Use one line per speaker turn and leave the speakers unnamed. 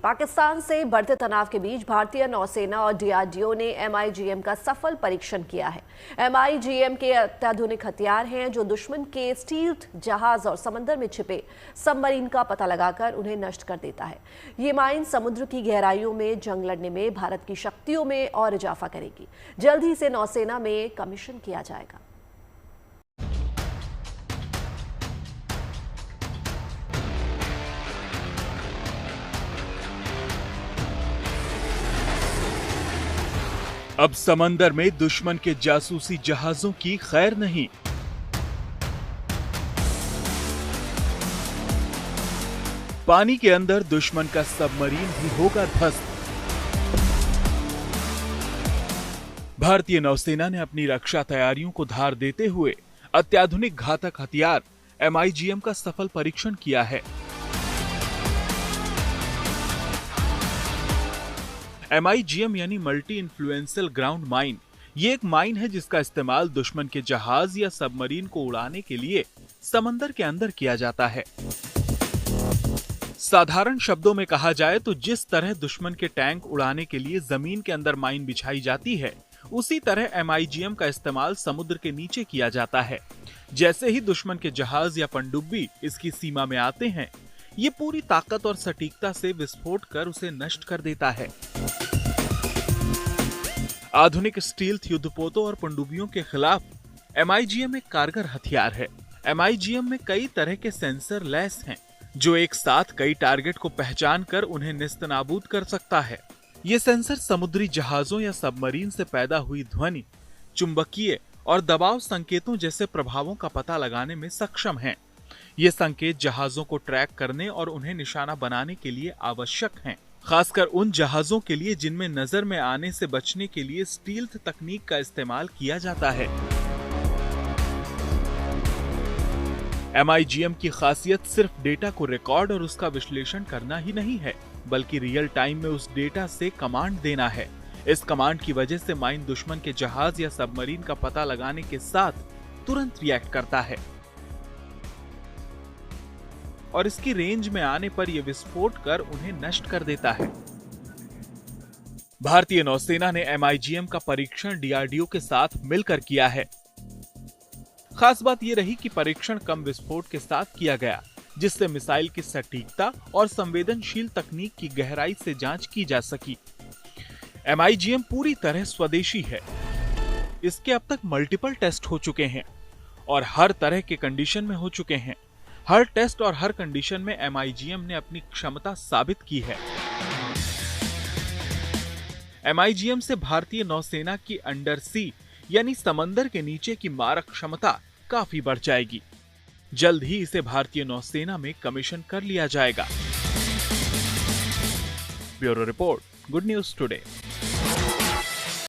पाकिस्तान से बढ़ते तनाव के बीच भारतीय नौसेना और डीआरडीओ ने MIGM का सफल परीक्षण किया है। MIGM के अत्याधुनिक हथियार हैं जो दुश्मन के स्टील्थ जहाज और समंदर में छिपे सबमरीन का पता लगाकर उन्हें नष्ट कर देता है। ये माइन समुद्र की गहराइयों में जंग लड़ने में भारत की शक्तियों में और इजाफा करेगी। जल्द ही इसे नौसेना में कमीशन किया जाएगा।
अब समंदर में दुश्मन के जासूसी जहाजों की खैर नहीं। पानी के अंदर दुश्मन का सबमरीन भी होगा ध्वस्त। भारतीय नौसेना ने अपनी रक्षा तैयारियों को धार देते हुए अत्याधुनिक घातक हथियार MIGM का सफल परीक्षण किया है। MIGM यानी मल्टी इन्फ्लुएंशियल ग्राउंड माइन, ये एक माइन है जिसका इस्तेमाल दुश्मन के जहाज या सबमरीन को उड़ाने के लिए समंदर के अंदर किया जाता है। साधारण शब्दों में कहा जाए तो जिस तरह दुश्मन के टैंक उड़ाने के लिए जमीन के अंदर माइन बिछाई जाती है, उसी तरह MIGM का इस्तेमाल समुद्र के नीचे किया जाता है। जैसे ही दुश्मन के जहाज या पनडुब्बी इसकी सीमा में आते हैं, ये पूरी ताकत और सटीकता से विस्फोट कर उसे नष्ट कर देता है। आधुनिक स्टील्थ युद्धपोतों और पनडुब्बियों के खिलाफ MIGM एक कारगर हथियार है। MIGM में कई तरह के सेंसर लैस हैं, जो एक साथ कई टारगेट को पहचान कर उन्हें नेस्तनाबूद कर सकता है। ये सेंसर समुद्री जहाजों या सबमरीन से पैदा हुई ध्वनि, चुंबकीय और दबाव संकेतों जैसे प्रभावों का पता लगाने में सक्षम हैं। ये संकेत जहाजों को ट्रैक करने और उन्हें निशाना बनाने के लिए आवश्यक हैं, खासकर उन जहाजों के लिए जिनमें नजर में आने से बचने के लिए स्टील्थ तकनीक का इस्तेमाल किया जाता है। MIGM की खासियत सिर्फ डेटा को रिकॉर्ड और उसका विश्लेषण करना ही नहीं है, बल्कि रियल टाइम में उस डेटा से कमांड देना है। इस कमांड की वजह से माइन दुश्मन के जहाज या सबमरीन का पता लगाने के साथ तुरंत रिएक्ट करता है और इसकी रेंज में आने पर यह विस्फोट कर उन्हें नष्ट कर देता है। भारतीय नौसेना ने MIGM का परीक्षण DRDO के साथ मिलकर किया है। खास बात यह रही कि परीक्षण कम विस्फोट के साथ किया गया, जिससे मिसाइल की सटीकता और संवेदनशील तकनीक की गहराई से जांच की जा सकी। MIGM पूरी तरह स्वदेशी है। इसके अब तक मल्टीपल टेस्ट हो चुके हैं और हर तरह के कंडीशन में हो चुके हैं। हर टेस्ट और हर कंडीशन में MIGM ने अपनी क्षमता साबित की है। MIGM से भारतीय नौसेना की अंडर सी यानी समंदर के नीचे की मारक क्षमता काफी बढ़ जाएगी। जल्द ही इसे भारतीय नौसेना में कमीशन कर लिया जाएगा। Bureau report, good news today.